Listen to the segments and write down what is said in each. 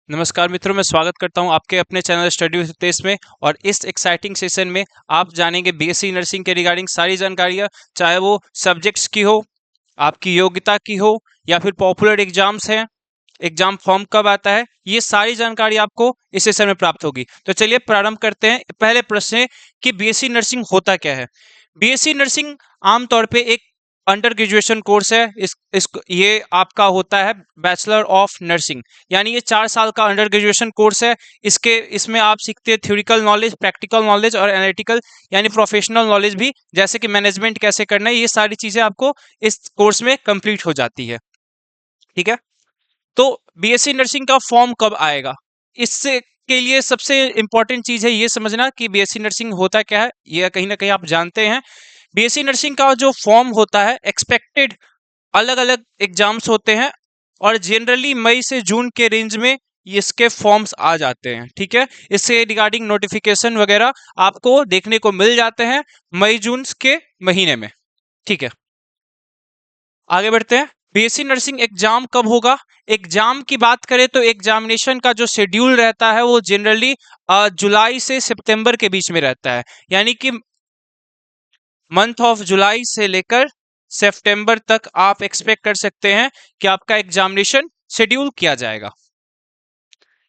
नमस्कार मित्रों, मैं स्वागत करता हूं आपके अपने चैनल स्टडी विद हितेश में। और इस एक्साइटिंग सेशन में आप जानेंगे बीएससी नर्सिंग के रिगार्डिंग सारी जानकारियां, चाहे वो सब्जेक्ट्स की हो, आपकी योग्यता की हो, या फिर पॉपुलर एग्जाम्स हैं, एग्जाम फॉर्म कब आता है, ये सारी जानकारी आपको इस सेशन में प्राप्त होगी। तो चलिए प्रारंभ करते हैं। पहले प्रश्न है कि बीएससी नर्सिंग होता क्या है। बीएससी नर्सिंग आमतौर पे एक अंडर ग्रेजुएशन कोर्स है। इस ये आपका होता है बैचलर ऑफ नर्सिंग, यानी ये 4 साल का अंडर ग्रेजुएशन कोर्स है। इसमें आप सीखते हैं थ्योरिकल नॉलेज, प्रैक्टिकल नॉलेज और एनालिटिकल यानी प्रोफेशनल नॉलेज भी, जैसे कि मैनेजमेंट कैसे करना है, ये सारी चीजें आपको इस कोर्स में कंप्लीट हो जाती है। ठीक है, तो बीएससी नर्सिंग का फॉर्म कब आएगा, इससे के लिए सबसे इंपॉर्टेंट चीज है ये समझना कि बीएससी नर्सिंग होता क्या है। ये कहीं ना कहीं आप जानते हैं। बीएससी नर्सिंग का जो फॉर्म होता है, एक्सपेक्टेड अलग अलग एग्जाम्स होते हैं और जनरली मई से जून के रेंज में इसके फॉर्म्स आ जाते हैं। ठीक है, इससे रिगार्डिंग नोटिफिकेशन वगैरह आपको देखने को मिल जाते हैं मई जून के महीने में। ठीक है, आगे बढ़ते हैं। बीएससी नर्सिंग एग्जाम कब होगा। एग्जाम की बात करें तो एग्जामिनेशन का जो शेड्यूल रहता है वो जनरली जुलाई से सितंबर के बीच में रहता है, यानी कि मंथ ऑफ जुलाई से लेकर सितंबर तक आप एक्सपेक्ट कर सकते हैं कि आपका एग्जामिनेशन शेड्यूल किया जाएगा।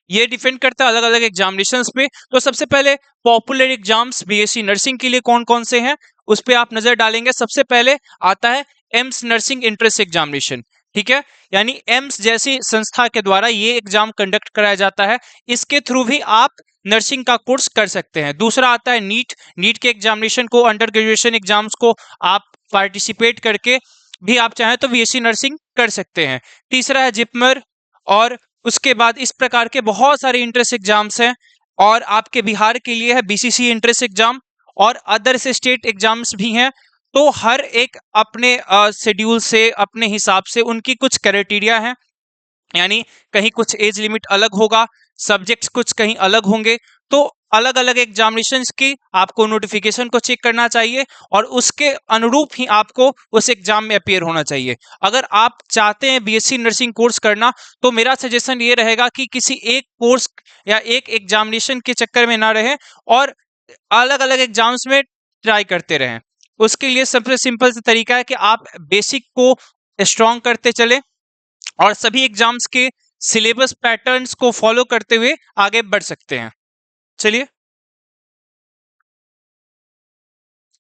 ये डिपेंड करता है अलग अलग एग्जामिनेशंस पे। तो सबसे पहले पॉपुलर एग्जाम्स बीएससी नर्सिंग के लिए कौन कौन से हैं उस पे आप नजर डालेंगे। सबसे पहले आता है एम्स नर्सिंग एंट्रेंस एग्जामिनेशन। ठीक है, यानी एम्स जैसी संस्था के द्वारा ये एग्जाम कंडक्ट कराया जाता है। इसके थ्रू भी आप नर्सिंग का कोर्स कर सकते हैं। दूसरा आता है नीट। नीट के एग्जामिनेशन को, अंडर ग्रेजुएशन एग्जाम्स को आप पार्टिसिपेट करके भी आप चाहें तो बीएससी नर्सिंग कर सकते हैं। तीसरा है जिपमर। और उसके बाद इस प्रकार के बहुत सारे इंट्रेंस एग्जाम्स हैं। और आपके बिहार के लिए है बीसीसी इंट्रेंस एग्जाम, और अदर से स्टेट एग्जाम्स भी हैं। तो हर एक अपने शेड्यूल से, अपने हिसाब से उनकी कुछ क्राइटेरिया है, यानी कहीं कुछ एज लिमिट अलग होगा, सब्जेक्ट्स कुछ कहीं अलग होंगे। तो अलग अलग एग्जामिनेशंस की आपको नोटिफिकेशन को चेक करना चाहिए और उसके अनुरूप ही आपको उस एग्जाम में अपीयर होना चाहिए। अगर आप चाहते हैं बीएससी नर्सिंग कोर्स करना, तो मेरा सजेशन ये रहेगा कि किसी एक कोर्स या एक एग्जामिनेशन के चक्कर में ना रहें और अलग अलग एग्जाम्स में ट्राई करते रहें। उसके लिए सबसे सिंपल सा तरीका है कि आप बेसिक को स्ट्रॉन्ग करते चलें और सभी एग्जाम्स के सिलेबस पैटर्न्स को फॉलो करते हुए आगे बढ़ सकते हैं। चलिए,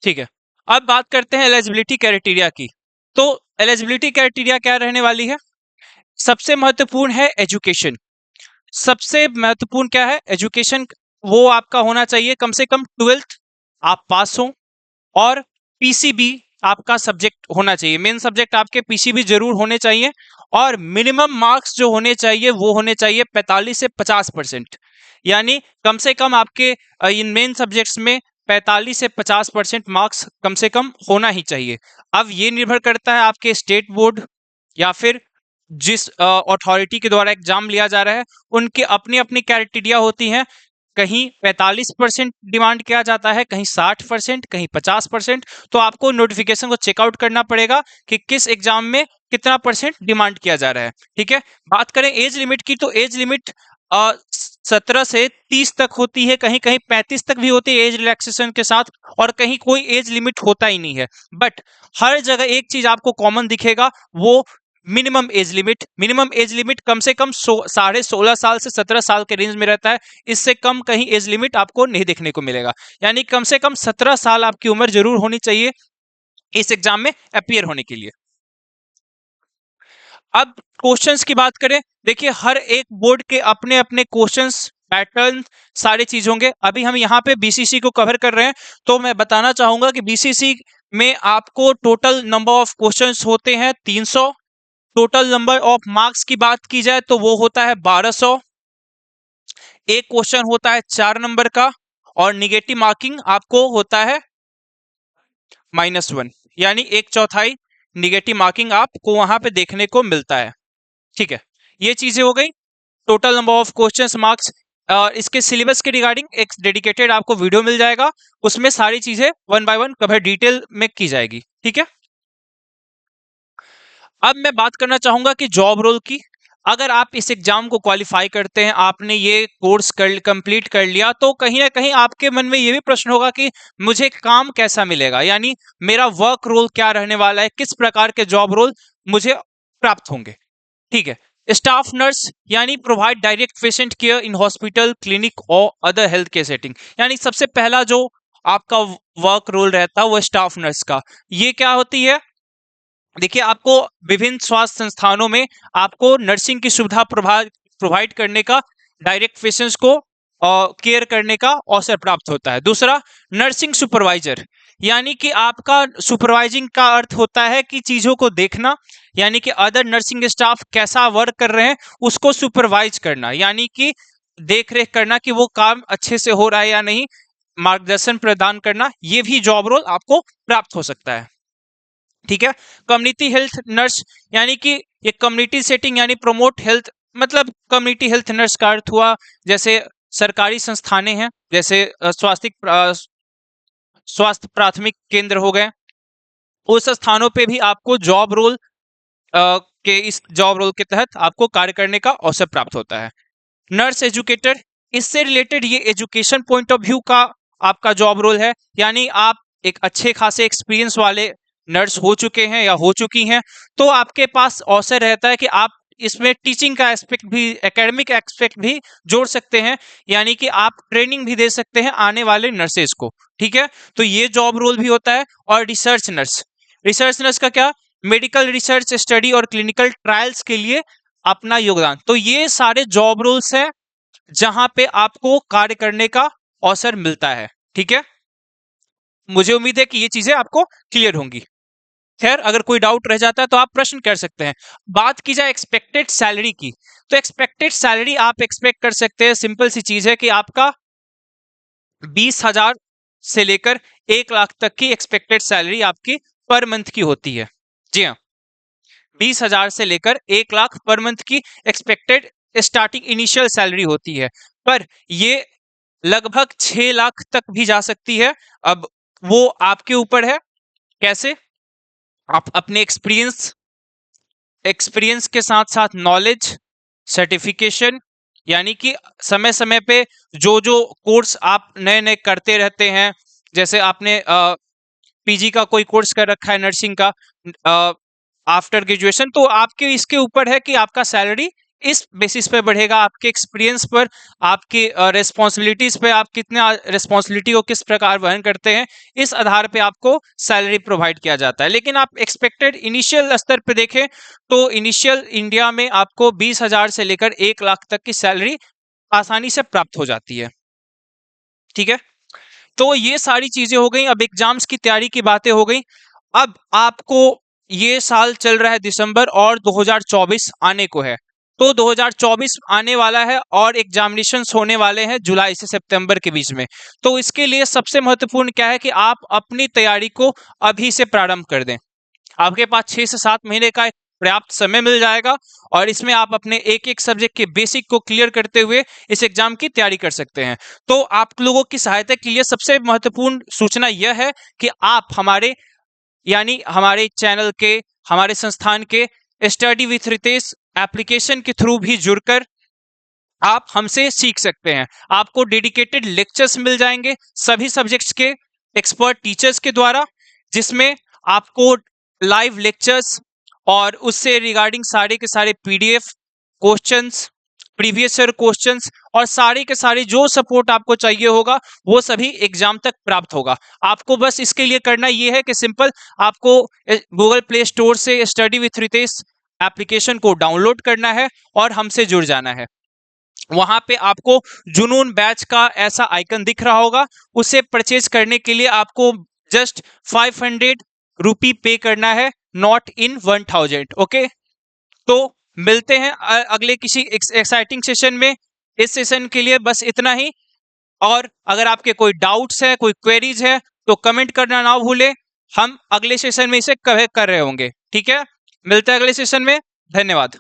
ठीक है, अब बात करते हैं एलिजिबिलिटी क्राइटेरिया की। तो एलिजिबिलिटी क्राइटेरिया क्या रहने वाली है। सबसे महत्वपूर्ण है एजुकेशन। सबसे महत्वपूर्ण क्या है, एजुकेशन। वो आपका होना चाहिए कम से कम 12th आप पास हो, और पीसीबी आपका सब्जेक्ट होना चाहिए। मेन सब्जेक्ट आपके पीसीबी जरूर होने चाहिए। और मिनिमम मार्क्स जो होने चाहिए वो होने चाहिए 45 से 50%, यानी कम से कम आपके इन मेन सब्जेक्ट्स में 45 से 50% मार्क्स कम से कम होना ही चाहिए। अब ये निर्भर करता है आपके स्टेट बोर्ड या फिर जिस अथॉरिटी के द्वारा एग्जाम लिया जा रहा है, उनके अपनी अपनी क्राइटेरिया होती हैं। कहीं 45% डिमांड किया जाता है, कहीं 60%, कहीं 50%। तो आपको नोटिफिकेशन को चेकआउट करना पड़ेगा कि किस एग्जाम में कितना परसेंट डिमांड किया जा रहा है। ठीक है, बात करें एज लिमिट की, तो एज लिमिट 17 से 30 तक होती है, कहीं कहीं 35 तक भी होती है एज रिलैक्सेशन के साथ, और कहीं कोई एज लिमिट होता ही नहीं है। बट हर जगह एक चीज आपको कॉमन दिखेगा, वो मिनिमम एज लिमिट कम से कम 16.5 साल से 17 साल के रेंज में रहता है। इससे कम कहीं एज लिमिट आपको नहीं देखने को मिलेगा, यानी कम से कम 17 साल आपकी उम्र जरूर होनी चाहिए इस एग्जाम में अपियर होने के लिए। अब क्वेश्चंस की बात करें, देखिए हर एक बोर्ड के अपने अपने क्वेश्चंस पैटर्न सारे चीज होंगे। अभी हम यहाँ पे बीसीसी को कवर कर रहे हैं, तो मैं बताना चाहूंगा कि बीसीसी में आपको टोटल नंबर ऑफ क्वेश्चंस होते हैं 300। टोटल नंबर ऑफ मार्क्स की बात की जाए तो वो होता है 1200। एक क्वेश्चन होता है 4 नंबर का, और निगेटिव मार्किंग आपको होता है -1, यानी 1/4 निगेटिव मार्किंग आपको वहां पे देखने को मिलता है। ठीक है, ये चीजें हो गई total number of questions, marks. इसके सिलेबस के रिगार्डिंग एक डेडिकेटेड आपको वीडियो मिल जाएगा, उसमें सारी चीजें 1 बाय 1 कवर डिटेल में की जाएगी। ठीक है, अब मैं बात करना चाहूंगा कि जॉब रोल की। अगर आप इस एग्जाम को क्वालिफाई करते हैं, आपने ये कोर्स कंप्लीट कर लिया, तो कहीं ना कहीं आपके मन में ये भी प्रश्न होगा कि मुझे काम कैसा मिलेगा, यानी मेरा वर्क रोल क्या रहने वाला है, किस प्रकार के जॉब रोल मुझे प्राप्त होंगे। ठीक है। स्टाफ नर्स यानी provide direct patient care in hospital, clinic और अदर हेल्थ केयर सेटिंग। यानी सबसे पहला जो आपका वर्क रोल रहता है वो स्टाफ नर्स का। ये क्या होती है? देखिए, आपको विभिन्न स्वास्थ्य संस्थानों में आपको नर्सिंग की सुविधा प्रोवाइड करने का, डायरेक्ट पेशेंट्स को केयर करने का अवसर प्राप्त होता है। दूसरा, नर्सिंग सुपरवाइजर, यानी कि आपका सुपरवाइजिंग का अर्थ होता है कि चीजों को देखना, यानी कि अदर नर्सिंग स्टाफ कैसा वर्क कर रहे हैं उसको सुपरवाइज करना, यानी कि देख रेख करना कि वो काम अच्छे से हो रहा है या नहीं, मार्गदर्शन प्रदान करना। ये भी जॉब रोल आपको प्राप्त हो सकता है। ठीक है। कम्युनिटी हेल्थ नर्स, यानी कि ये कम्युनिटी सेटिंग यानी प्रमोट हेल्थ, मतलब कम्युनिटी हेल्थ नर्स का अर्थ हुआ जैसे सरकारी संस्थानें हैं, जैसे स्वास्थ्य प्राथमिक केंद्र हो गए, उस स्थानों पे भी आपको जॉब रोल के इस जॉब रोल के तहत आपको कार्य करने का अवसर प्राप्त होता है। नर्स एजुकेटर, इससे रिलेटेड ये एजुकेशन पॉइंट ऑफ व्यू का आपका जॉब रोल है, यानी आप एक अच्छे खासे एक्सपीरियंस वाले नर्स हो चुके हैं या हो चुकी हैं, तो आपके पास अवसर रहता है कि आप इसमें टीचिंग का एस्पेक्ट भी, एकेडमिक एस्पेक्ट भी जोड़ सकते हैं, यानी कि आप ट्रेनिंग भी दे सकते हैं आने वाले नर्सेज को। ठीक है। तो ये जॉब रोल भी होता है। और रिसर्च नर्स, रिसर्च नर्स का क्या? मेडिकल रिसर्च स्टडी और क्लिनिकल ट्रायल्स के लिए अपना योगदान। तो ये सारे जॉब रोल्स हैं जहां पे आपको कार्य करने का अवसर मिलता है। ठीक है। मुझे उम्मीद है कि ये चीजें आपको क्लियर होंगी। खैर, अगर कोई डाउट रह जाता है तो आप प्रश्न कर सकते हैं। बात की जाए एक्सपेक्टेड सैलरी की, तो एक्सपेक्टेड सैलरी आप एक्सपेक्ट कर सकते हैं, सिंपल सी चीज है कि आपका 20,000 से लेकर 1 लाख तक की एक्सपेक्टेड सैलरी आपकी पर मंथ की होती है। जी हाँ, 20,000 से लेकर 1 लाख पर मंथ की एक्सपेक्टेड स्टार्टिंग इनिशियल सैलरी होती है, पर ये लगभग 6 लाख तक भी जा सकती है। अब वो आपके ऊपर है, कैसे आप अपने एक्सपीरियंस के साथ साथ नॉलेज, सर्टिफिकेशन, यानी कि समय समय पे जो जो कोर्स आप नए नए करते रहते हैं, जैसे आपने पीजी का कोई कोर्स कर रखा है नर्सिंग का आफ्टर ग्रेजुएशन, तो आपके इसके ऊपर है कि आपका सैलरी इस बेसिस पे बढ़ेगा, आपके एक्सपीरियंस पर, आपकी रिस्पॉन्सिबिलिटीज पे, आप कितना रिस्पॉन्सिबिलिटी को किस प्रकार वहन करते हैं, इस आधार पे आपको सैलरी प्रोवाइड किया जाता है। लेकिन आप एक्सपेक्टेड इनिशियल स्तर पे देखें तो इनिशियल इंडिया में आपको 20,000 से लेकर 1 लाख तक की सैलरी आसानी से प्राप्त हो जाती है। ठीक है। तो ये सारी चीजें हो गई। अब एग्जाम्स की तैयारी की बातें हो गई। अब आपको, ये साल चल रहा है दिसंबर और 2024 आने को है, तो 2024 आने वाला है और एग्जामिनेशंस होने वाले हैं जुलाई से सितंबर के बीच में। तो इसके लिए सबसे महत्वपूर्ण क्या है कि आप अपनी तैयारी को अभी से प्रारंभ कर दें। आपके पास 6 से 7 महीने का एक पर्याप्त समय मिल जाएगा और इसमें आप अपने एक एक सब्जेक्ट के बेसिक को क्लियर करते हुए इस एग्जाम की तैयारी कर सकते हैं। तो आप लोगों की सहायता के लिए सबसे महत्वपूर्ण सूचना यह है कि आप हमारे, यानी हमारे चैनल के, हमारे संस्थान के स्टडी विथ रितेश एप्लीकेशन के थ्रू भी जुड़कर आप हमसे सीख सकते हैं। आपको डेडिकेटेड लेक्चर्स मिल जाएंगे सभी सब्जेक्ट्स के एक्सपर्ट टीचर्स के द्वारा, जिसमें आपको लाइव लेक्चर्स और उससे रिगार्डिंग सारे के सारे PDF questions, previous year questions और सारे के सारे जो सपोर्ट आपको चाहिए होगा वो सभी एग्जाम तक प्राप्त होगा। आपको बस इसके लिए करना ये है कि सिंपल आपको गूगल प्ले स्टोर से स्टडी विथ रितेश एप्लीकेशन को डाउनलोड करना है और हमसे जुड़ जाना है। वहां पे आपको जुनून बैच का ऐसा आइकन दिख रहा होगा, उसे परचेज करने के लिए आपको जस्ट 500 रुपी पे करना है, नॉट इन 1000। ओके, तो मिलते हैं अगले किसी एक्साइटिंग सेशन में। इस सेशन के लिए बस इतना ही, और अगर आपके कोई डाउट्स है, कोई क्वेरीज है, तो कमेंट करना ना भूलें। हम अगले सेशन में इसे कवर कर रहे होंगे। ठीक है, मिलते हैं अगले सेशन में। धन्यवाद।